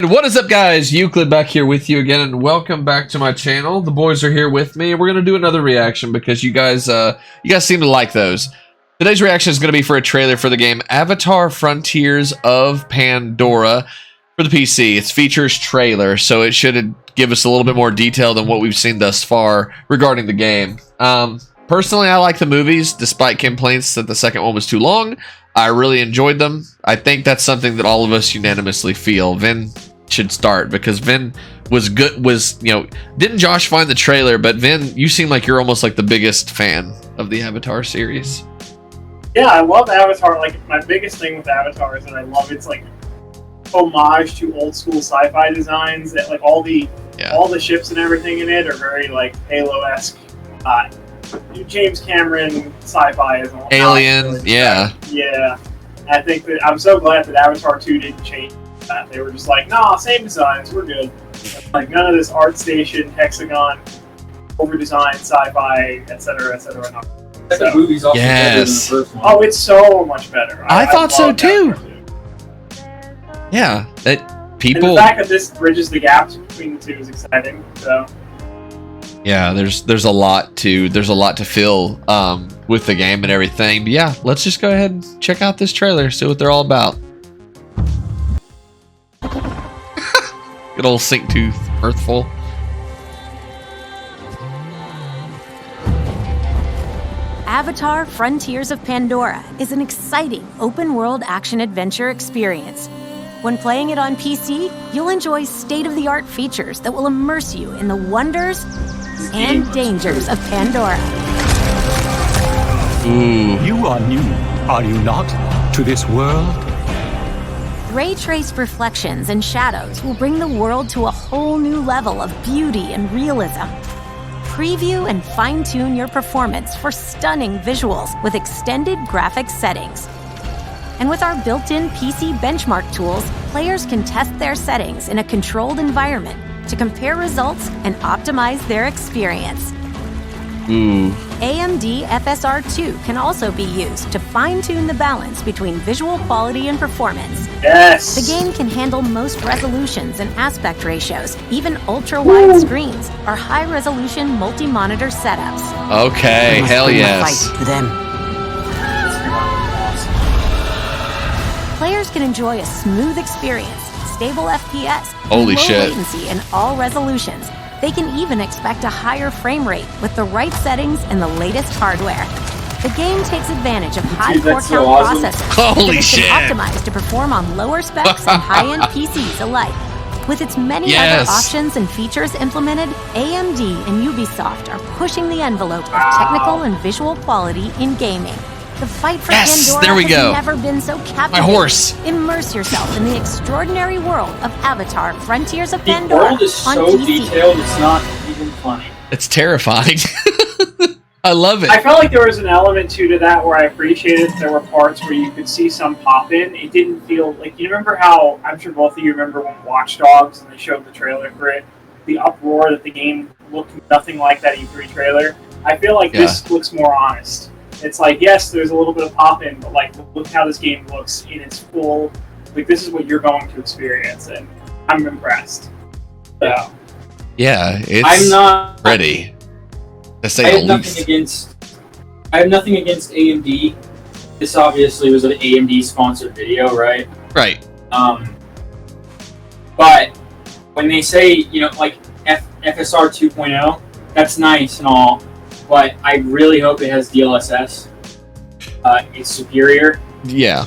What is up, guys? Euclid back here with you again, and welcome back to my channel. The boys are here with me. We're gonna do another reaction because you guys seem to like those. Today's reaction is gonna be for a trailer for the game Avatar: Frontiers of Pandora for the PC. It's features trailer, so it should give us a little bit more detail than what we've seen thus far regarding the game. Personally, I like the movies, despite complaints that the second one was too long. I really enjoyed them. I think that's something that all of us unanimously feel. Vin should start because Vin was good. Didn't Josh find the trailer? But Vin, you seem like you're almost like the biggest fan of the Avatar series. Yeah, I love Avatar. Like, my biggest thing with Avatar is that I love its like homage to old school sci-fi designs. That like all the ships and everything in it are very like Halo-esque. James Cameron sci-fi is Alien, really yeah. Yeah. I think that I'm so glad that Avatar 2 didn't change that. They were just like, nah, same designs, we're good. Like, none of this art station, hexagon, over-designed sci-fi, etc., etc. No. The movie's also better than the first one. Oh, it's so much better. I thought so too. Yeah, people. And the fact that this bridges the gaps between the two is exciting. So. Yeah, there's a lot to fill with the game and everything. But yeah, let's just go ahead and check out this trailer, see what they're all about. Good old sink tooth, Earthful. Avatar: Frontiers of Pandora is an exciting open-world action-adventure experience. When playing it on PC, you'll enjoy state-of-the-art features that will immerse you in the wonders and dangers of Pandora. You are new, are you not, to this world? Ray-traced reflections and shadows will bring the world to a whole new level of beauty and realism. Preview and fine-tune your performance for stunning visuals with extended graphics settings. And with our built-in PC benchmark tools, players can test their settings in a controlled environment to compare results and optimize their experience. AMD FSR2 can also be used to fine-tune the balance between visual quality and performance. Yes! The game can handle most resolutions and aspect ratios, even ultra-wide screens or high-resolution multi-monitor setups. Okay, hell yes. Fight to them. Players can enjoy a smooth experience, stable FPS, Holy low shit. latency in all resolutions. They can even expect a higher frame rate with the right settings and the latest hardware. The game takes advantage of high core count processors Holy that shit. have been optimized to perform on lower specs and high-end PCs alike. With its many other options and features implemented, AMD and Ubisoft are pushing the envelope of technical and visual quality in gaming. The fight for Pandora there we go. has never been so captivating. My horse. Immerse yourself in the extraordinary world of Avatar: Frontiers of The Pandora world is on so PC. detailed, it's not even funny. It's terrifying. I love it. I felt like there was an element to that where I appreciated there were parts where you could see some pop in. It didn't feel like, you remember how, I'm sure both of you remember when Watch Dogs and they showed the trailer for it, the uproar that the game looked nothing like that E3 trailer. I feel like this looks more honest. It's like, yes, there's a little bit of pop in, but like, look how this game looks in its full. Like, this is what you're going to experience, and I'm impressed. So. Yeah, it's I'm not ready. To say I the have nothing least. I have nothing against AMD. This obviously was an AMD sponsored video, right? Right. But when they say, like FSR 2.0, that's nice and all, but I really hope it has DLSS. It's superior. Yeah.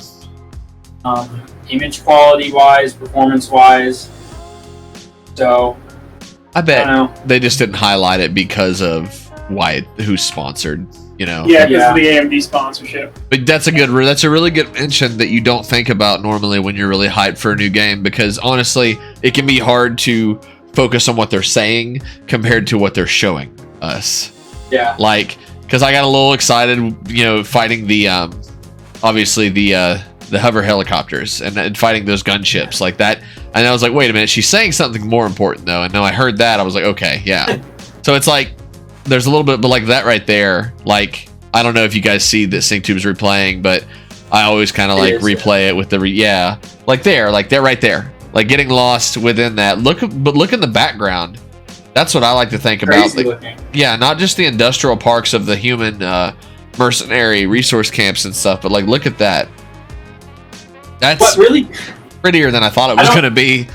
Image quality wise, performance wise. So I bet I don't know. they just didn't highlight it because of who's sponsored, Yeah, because of the AMD sponsorship. But that's a really good mention that you don't think about normally when you're really hyped for a new game, because honestly, it can be hard to focus on what they're saying compared to what they're showing us. Yeah. Like, because I got a little excited, fighting the obviously the hover helicopters and fighting those gunships like that, and I was like, wait a minute, she's saying something more important though, and now I heard that, I was like, okay, yeah. So it's like there's a little bit, but like that right there, like, I don't know if you guys see that SyncTube's replaying, but I always kind of like replay it with the like there right there. like getting lost within that. But look in the background. That's what I like to think about. Crazy looking. Yeah, not just the industrial parks of the human mercenary resource camps and stuff, but like look at that. That's What really? prettier than I thought it was going to be.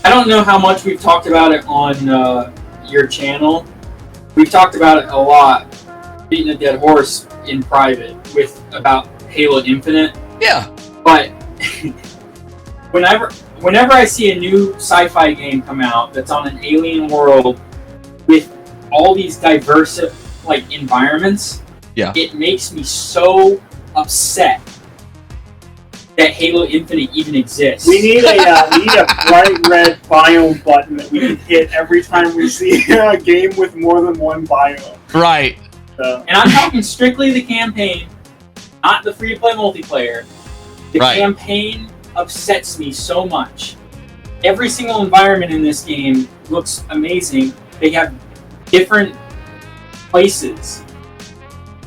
I don't know how much we've talked about it on your channel. We've talked about it a lot, beating a dead horse in private with about Halo Infinite. Yeah. But whenever I see a new sci-fi game come out that's on an alien world with all these diverse like environments, yeah, it makes me so upset that Halo Infinite even exists. We need a bright red biome button that we can hit every time we see a game with more than one biome. Right. So. And I'm talking strictly the campaign, not the free-to-play multiplayer. The campaign upsets me so much. Every single environment in this game looks amazing. They have different places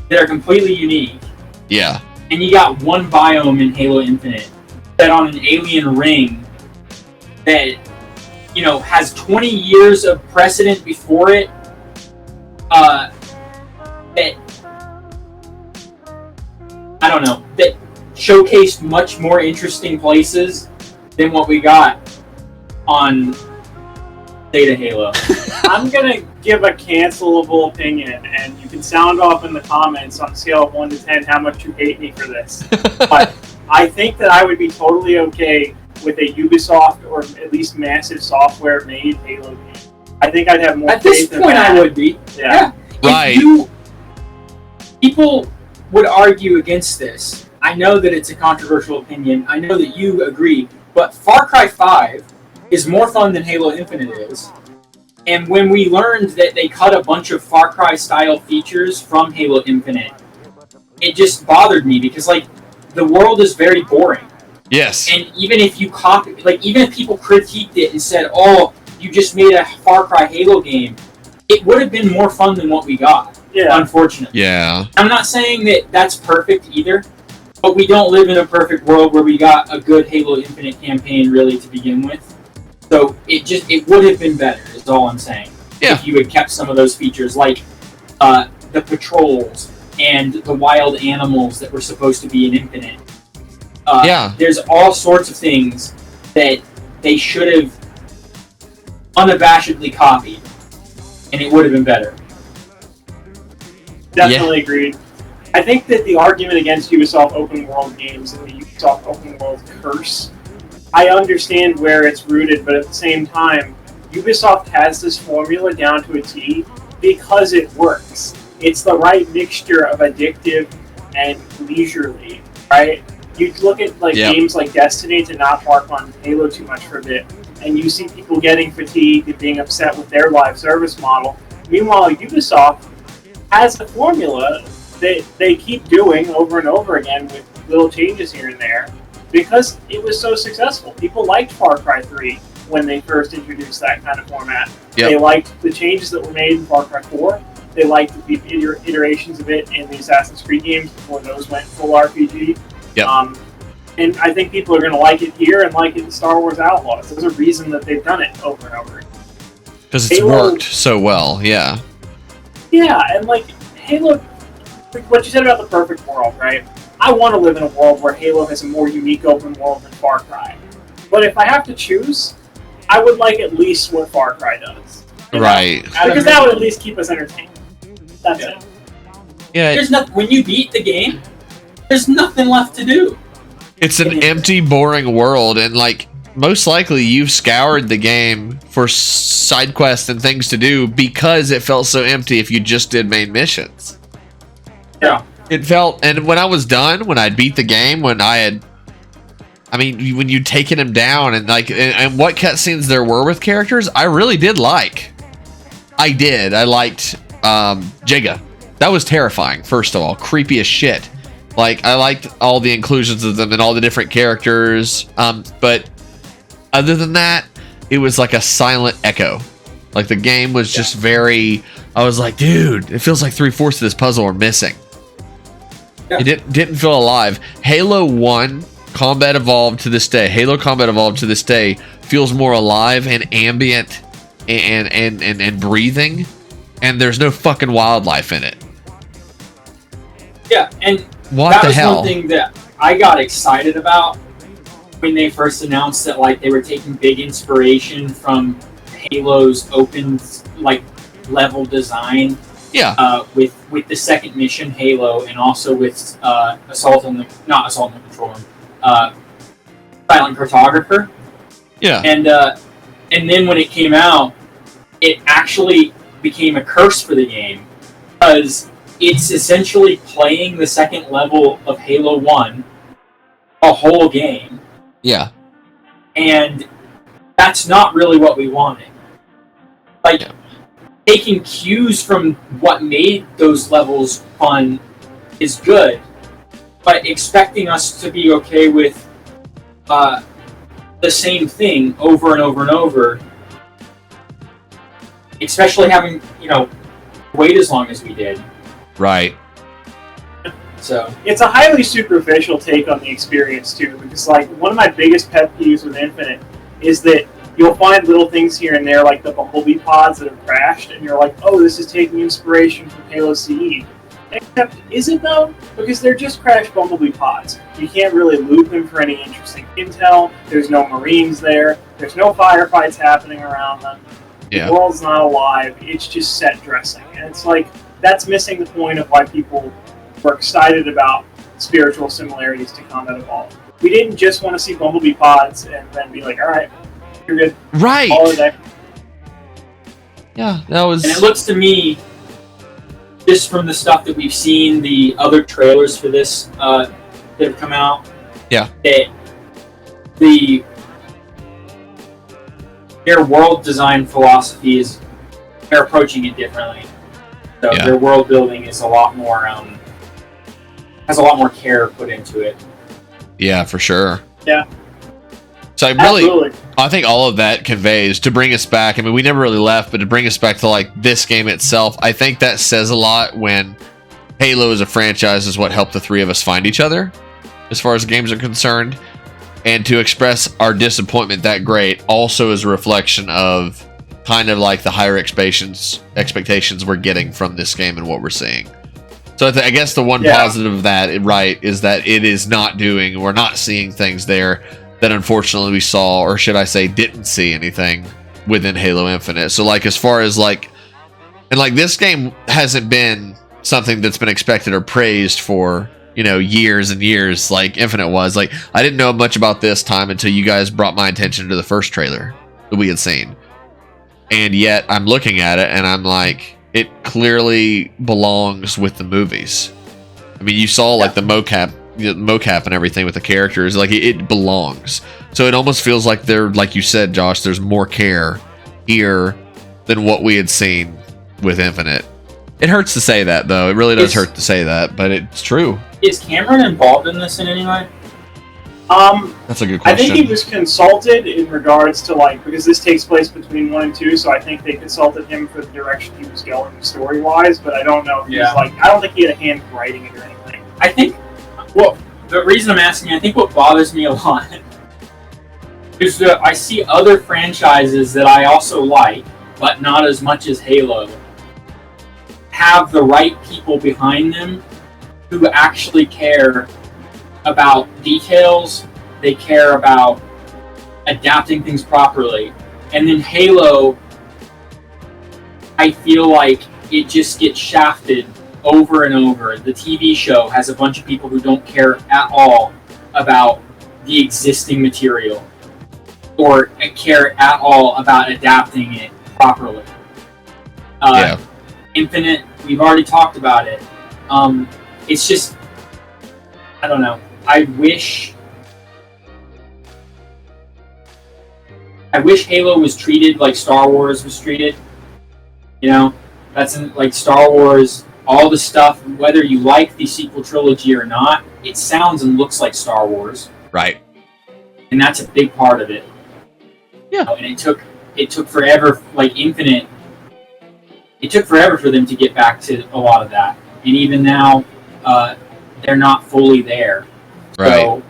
that are completely unique. Yeah. And you got one biome in Halo Infinite set on an alien ring that, you know, has 20 years of precedent before it. That I don't know, that showcased much more interesting places than what we got on Data Halo. I'm gonna give a cancelable opinion, and you can sound off in the comments on a scale of 1 to 10 how much you hate me for this. But I think that I would be totally okay with a Ubisoft or at least Massive Software made Halo game. I think I'd have more At this faith in point, that. I would be. Yeah. Right. People would argue against this. I know that it's a controversial opinion. I know that you agree. But Far Cry 5 is more fun than Halo Infinite is. And when we learned that they cut a bunch of Far Cry style features from Halo Infinite, it just bothered me because, like, the world is very boring. Yes. And even if you copy, like, even if people critiqued it and said, "Oh, you just made a Far Cry Halo game," it would have been more fun than what we got. Yeah. Unfortunately. Yeah. I'm not saying that that's perfect either, but we don't live in a perfect world where we got a good Halo Infinite campaign really to begin with. So it would have been better, is all I'm saying. Yeah. If you had kept some of those features, like the patrols and the wild animals that were supposed to be in Infinite. Yeah. There's all sorts of things that they should have unabashedly copied, and it would have been better. Definitely agreed. I think that the argument against Ubisoft open world games and the Ubisoft open world curse, I understand where it's rooted, but at the same time, Ubisoft has this formula down to a T because it works. It's the right mixture of addictive and leisurely, right? You look at games like Destiny, to not harp on Halo too much for a bit, and you see people getting fatigued and being upset with their live service model. Meanwhile, Ubisoft has a formula that they keep doing over and over again with little changes here and there because it was so successful. People liked Far Cry 3 when they first introduced that kind of format. Yep. They liked the changes that were made in Far Cry 4. They liked the iterations of it in the Assassin's Creed games before those went full RPG. Yep. And I think people are going to like it here and like it in Star Wars Outlaws. There's a reason that they've done it over and over. Because it's worked so well, yeah. Yeah, and like Halo, what you said about the perfect world, right? I want to live in a world where Halo has a more unique open world than Far Cry. But if I have to choose, I would like at least what Far Cry does. Right. Because that would at least keep us entertained. That's it. Yeah. There's nothing, when you beat the game, there's nothing left to do. It's an empty, boring world, and like most likely you've scoured the game for side quests and things to do because it felt so empty if you just did main missions. Yeah. It felt, and when I was done, when I'd beat the game, when you'd taken him down and and what cutscenes there were with characters, I really did like. I liked Jigga. That was terrifying, first of all. Creepy as shit. Like, I liked all the inclusions of them and all the different characters. But other than that, it was like a silent echo. Like, the game was just very... I was like, dude, it feels like 3/4 of this puzzle are missing. Yeah. It didn't feel alive. Halo 1 Combat Evolved to this day, Halo Combat Evolved to this day, feels more alive and ambient and breathing, and there's no fucking wildlife in it. Yeah, and What that the was hell? one thing that I got excited about when they first announced that, like, they were taking big inspiration from Halo's open, like, level design. Yeah. With the second mission, Halo, and also with not Assault on the Control Room, Silent Cartographer. Yeah. And then when it came out, it actually became a curse for the game, because it's essentially playing the second level of Halo 1 a whole game. Yeah. And that's not really what we wanted. Like, taking cues from what made those levels fun is good, but expecting us to be okay with the same thing over and over and over, especially having, wait as long as we did. Right. So It's a highly superficial take on the experience too, because like one of my biggest pet peeves with Infinite is that you'll find little things here and there, like the bumblebee pods that have crashed, and you're like, oh, this is taking inspiration from Halo CE. Except, is it though? Because they're just crashed bumblebee pods. You can't really loot them for any interesting intel. There's no Marines there. There's no firefights happening around them. Yeah. The world's not alive. It's just set dressing. And it's like, that's missing the point of why people were excited about spiritual similarities to Combat Evolved. We didn't just want to see bumblebee pods and then be like, alright, you're good. Right. All of that. Yeah, that was. And it looks to me, just from the stuff that we've seen, the other trailers for this that have come out, Yeah. that their world design philosophy is, they're approaching it differently. So Yeah. their world building is a lot more has a lot more care put into it. Yeah, for sure. Yeah. So Absolutely. I think all of that conveys to bring us back. I mean, we never really left, but to bring us back to like this game itself, I think that says a lot when Halo as a franchise is what helped the three of us find each other as far as games are concerned. And to express our disappointment that great also is a reflection of kind of like the higher expectations we're getting from this game and what we're seeing. So I guess the one positive of that, right, is that it is not doing, we're not seeing things there that unfortunately we saw, or should I say didn't see anything within Halo Infinite. So like as far as like, and like this game hasn't been something that's been expected or praised for, years and years like Infinite was. Like I didn't know much about this time until you guys brought my attention to the first trailer that we had seen. And yet I'm looking at it and I'm like, it clearly belongs with the movies. I mean, you saw like the mocap and everything with the characters, like it belongs. So it almost feels like they're, like you said, Josh, there's more care here than what we had seen with Infinite. It hurts to say that, though. It really does hurt to say that, but it's true. Is Cameron involved in this in any way? That's a good I question. think he was consulted in regards to because this takes place between 1 and 2, so I think they consulted him for the direction he was going story-wise, but I don't know if he's I don't think he had a hand in writing it or anything. I think, well, the reason I'm asking, I think what bothers me a lot is that I see other franchises that I also like, but not as much as Halo, have the right people behind them who actually care about details, they care about adapting things properly. And then Halo, I feel like it just gets shafted over and over. The TV show has a bunch of people who don't care at all about the existing material or care at all about adapting it properly. Infinite, we've already talked about it. It's just, I don't know. I wish Halo was treated like Star Wars was treated. That's like Star Wars, all the stuff, whether you like the sequel trilogy or not, it sounds and looks like Star Wars. Right. And that's a big part of it. Yeah. And it took forever, like Infinite, it took forever for them to get back to a lot of that. And even now, they're not fully there. Right. So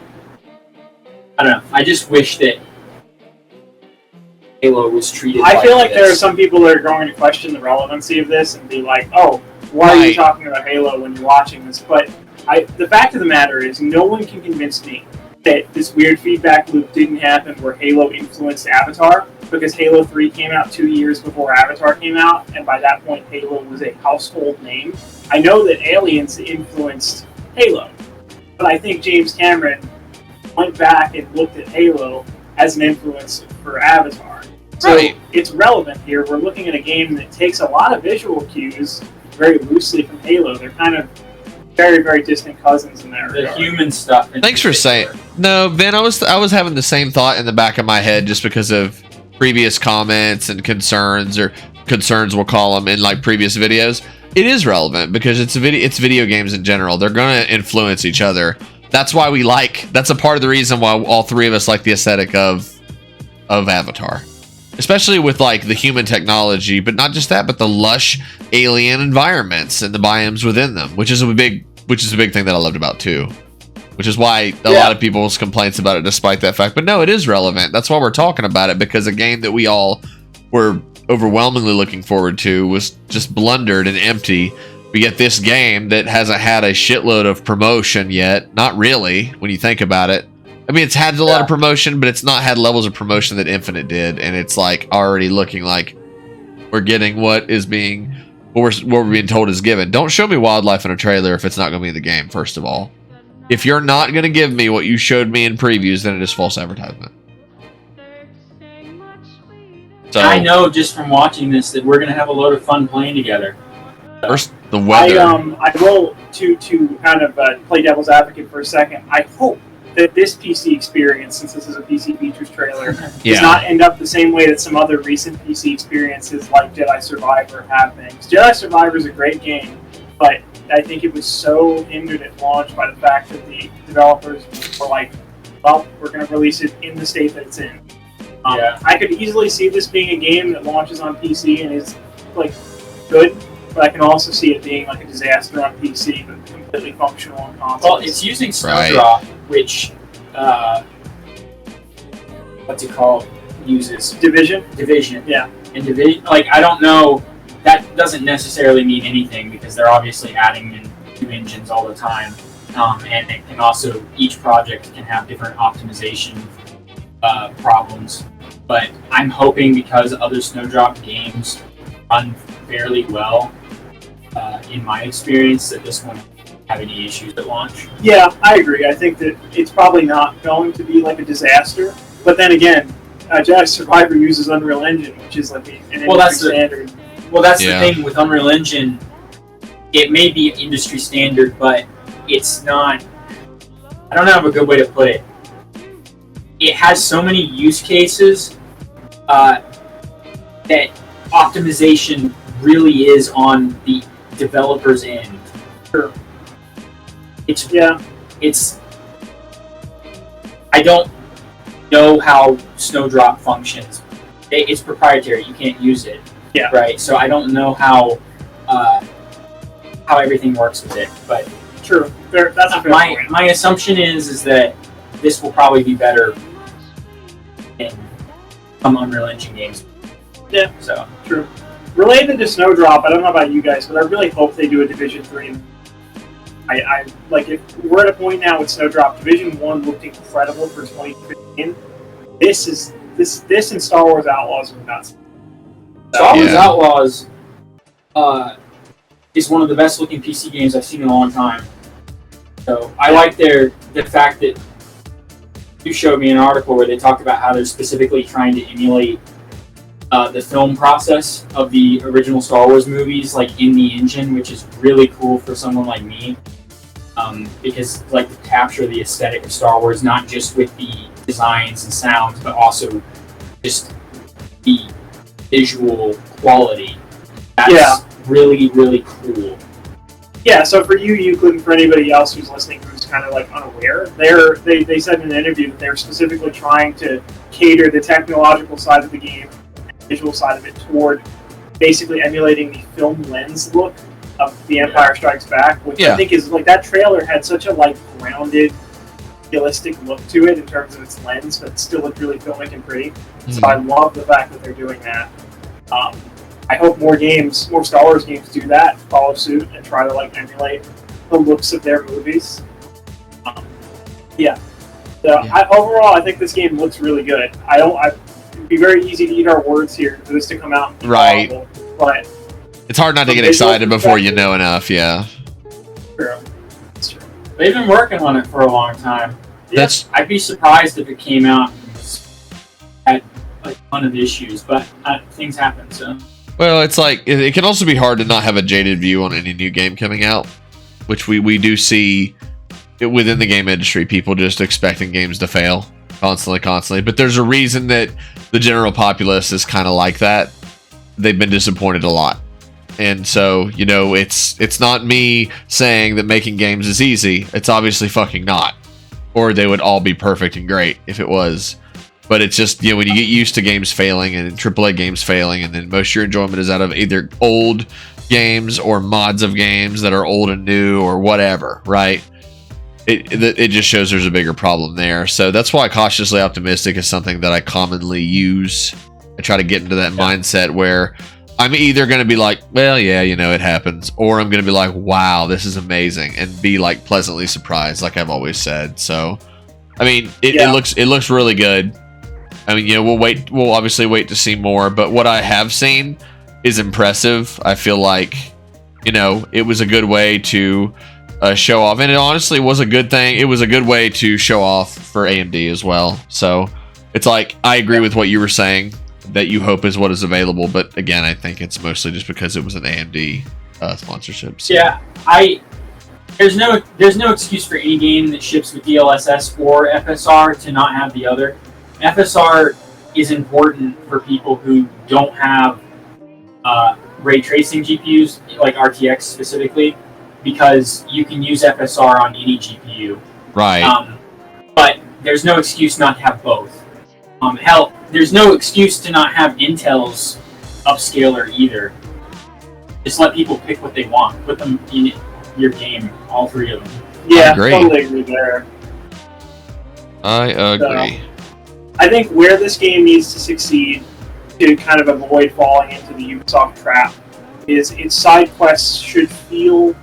I don't know. I just wish that Halo was treated. I feel like this. there are some people that are going to question the relevancy of this and be like, "Oh, why are you talking about Halo when you're watching this?" But the fact of the matter is, no one can convince me that this weird feedback loop didn't happen where Halo influenced Avatar, because Halo 3 came out 2 years before Avatar came out, and by that point Halo was a household name. I know that Aliens influenced Halo, but I think James Cameron went back and looked at Halo as an influence for Avatar. So it's relevant here. We're looking at a game that takes a lot of visual cues very loosely from Halo. They're kind of very, very distant cousins in that regard. The human stuff. Thanks for saying. No, Ben, I was having the same thought in the back of my head just because of previous comments and concerns, or concerns we'll call them, in like previous videos. It is relevant because it's video games in general. They're going to influence each other. That's why that's a part of the reason why all three of us like the aesthetic of Avatar. Especially with like the human technology, but not just that, but the lush alien environments and the biomes within them, which is a big thing that I loved about too. Which is why a lot of people's complaints about it, despite that fact. But no, it is relevant. That's why we're talking about it, because a game that we all were overwhelmingly looking forward to was just blundered and empty. We get this game that hasn't had a shitload of promotion yet. Not really, when you think about it. I mean, it's had a lot of promotion, but it's not had levels of promotion that Infinite did, and it's like already looking like we're getting what we're being told is given. Don't show me wildlife in a trailer if it's not going to be in the game, first of all. If you're not going to give me what you showed me in previews, then it is false advertisement. So I know just from watching this that we're going to have a load of fun playing together. First, the weather. I will to kind of play devil's advocate for a second. I hope that this PC experience, since this is a PC features trailer, does not end up the same way that some other recent PC experiences like Jedi Survivor have been. Jedi Survivor is a great game, but I think it was so hindered at launch by the fact that the developers were like, well, we're going to release it in the state that it's in. I could easily see this being a game that launches on PC and is like good, but I can also see it being like a disaster on PC, but completely functional on consoles. Well, it's using Snowdrop, which what's it called? Uses Division. Yeah, and Division. Like, I don't know. That doesn't necessarily mean anything because they're obviously adding in new engines all the time, and it can also, each project can have different optimization problems. But I'm hoping, because other Snowdrop games run fairly well, in my experience, that this won't have any issues at launch. Yeah, I agree. I think that it's probably not going to be like a disaster. But then again, Jedi Survivor uses Unreal Engine, which is like an industry standard. Well, that's the thing with Unreal Engine. It may be industry standard, but it's not. I don't have a good way to put it. It has so many use cases that optimization really is on the developer's end. Sure. It's. I don't know how Snowdrop functions. It's proprietary. You can't use it. Yeah. Right. So I don't know how everything works with it, but true. That's a fair point. My assumption is that this will probably be better in some Unreal Engine games. Yeah. So true. Related to Snowdrop, I don't know about you guys, but I really hope they do a Division 3. I like, if we're at a point now with Snowdrop. Division 1 looked incredible for 2015. This and Star Wars Outlaws are nuts. Star Wars Outlaws is one of the best looking PC games I've seen in a long time. So I like the fact that you showed me an article where they talked about how they're specifically trying to emulate the film process of the original Star Wars movies, like in the engine, which is really cool for someone like me, because like to capture the aesthetic of Star Wars, not just with the designs and sounds, but also just the visual quality. That's really, really cool. Yeah, so for you, Euclid, and for anybody else who's listening who's kind of like unaware, they said in an interview that they're specifically trying to cater the technological side of the game, visual side of it, toward basically emulating the film lens look of The Empire Strikes Back, which I think is like, that trailer had such a like grounded realistic look to it in terms of its lens, but still look really filmic and pretty. So I love the fact that they're doing that. I hope more Star Wars games do that, follow suit, and try to like emulate the looks of their movies. Overall, I think this game looks really good. It'd be very easy to eat our words here for this to come out. Right. Horrible, but it's hard not to get excited before you know enough. Yeah. True. That's true. They've been working on it for a long time. I'd be surprised if it came out and had like a ton of issues, but things happen. So. Well, it's like it can also be hard to not have a jaded view on any new game coming out, which we do see within the game industry. People just expecting games to fail constantly. But there's a reason that the general populace is kind of like that. They've been disappointed a lot. And so, it's not me saying that making games is easy. It's obviously fucking not. Or they would all be perfect and great if it was. But it's just, when you get used to games failing and AAA games failing, and then most of your enjoyment is out of either old games or mods of games that are old and new or whatever, right? It just shows there's a bigger problem there. So that's why cautiously optimistic is something that I commonly use. I try to get into that mindset where I'm either going to be like, well, yeah, it happens, or I'm going to be like, wow, this is amazing, and be like pleasantly surprised, like I've always said. So, I mean, it looks really good. I mean, we'll obviously wait to see more, but what I have seen is impressive. I feel like, it was a good way to show off, and it honestly was a good thing. It was a good way to show off for AMD as well. So it's like, I agree with what you were saying, that you hope is what is available, but again, I think it's mostly just because it was an AMD sponsorship. So. Yeah, there's no excuse for any game that ships with DLSS or FSR to not have the other. FSR is important for people who don't have ray tracing GPUs, like RTX specifically, because you can use FSR on any GPU. Right. But there's no excuse not to have both. Hell, there's no excuse to not have Intel's upscaler either. Just let people pick what they want. Put them in your game, all three of them. Yeah, totally agree there. I agree. I think where this game needs to succeed to kind of avoid falling into the Ubisoft trap is its side quests should feel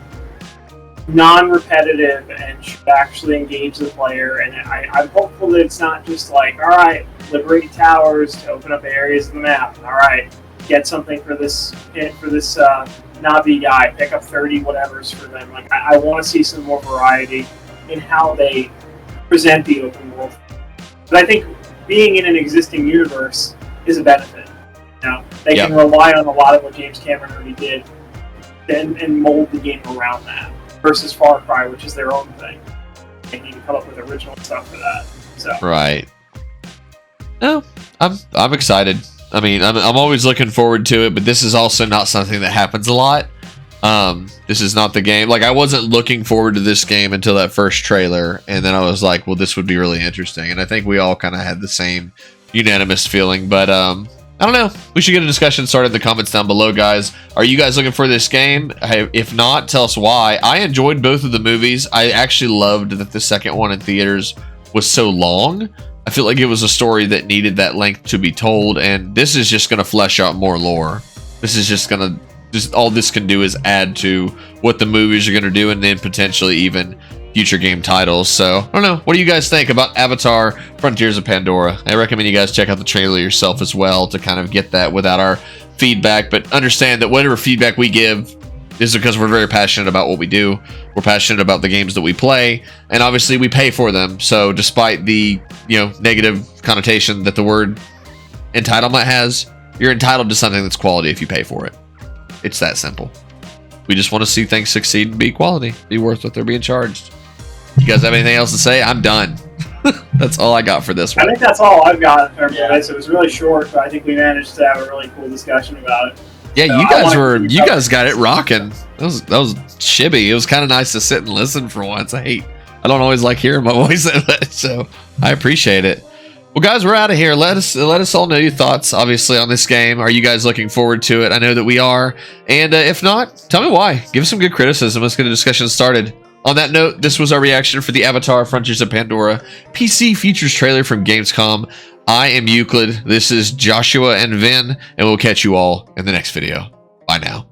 non-repetitive and should actually engage the player. And I'm hopeful that it's not just like, all right, liberate towers to open up areas of the map. All right, get something for this Navi guy, pick up 30 whatevers for them. Like I want to see some more variety in how they present the open world. But I think being in an existing universe is a benefit. They can rely on a lot of what James Cameron already did and mold the game around that. Versus Far Cry, which is their own thing. They need to come up with original stuff for that. So. Right. No, I'm excited. I mean, I'm always looking forward to it, but this is also not something that happens a lot. This is not the game. Like, I wasn't looking forward to this game until that first trailer, and then I was like, well, this would be really interesting. And I think we all kind of had the same unanimous feeling, but I don't know. We should get a discussion started in the comments down below, guys. Are you guys looking for this game? If not, tell us why. I enjoyed both of the movies. I actually loved that the second one in theaters was so long. I feel like it was a story that needed that length to be told, and this is just going to flesh out more lore. This is just going to... all this can do is add to what the movies are going to do, and then potentially even future game titles. So, I don't know. What do you guys think about Avatar Frontiers of Pandora? I recommend you guys check out the trailer yourself as well to kind of get that without our feedback, but understand that whatever feedback we give is because we're very passionate about what we do. We're passionate about the games that we play, and obviously we pay for them. So despite the, negative connotation that the word entitlement has, you're entitled to something that's quality if you pay for it. It's that simple. We just want to see things succeed and be quality, be worth what they're being charged. You guys have anything else to say? I'm done. That's all I got for this one. I think that's all I've got. So it was really short, but I think we managed to have a really cool discussion about it. Yeah, so you guys got it rocking. That was shibby. It was kind of nice to sit and listen for once. I don't always like hearing my voice, so I appreciate it. Well, guys, we're out of here. Let us all know your thoughts, obviously, on this game. Are you guys looking forward to it? I know that we are. And if not, tell me why. Give us some good criticism. Let's get a discussion started. On that note, this was our reaction for the Avatar Frontiers of Pandora PC features trailer from Gamescom. I am Euclid, this is Joshua and Vin, and we'll catch you all in the next video. Bye now.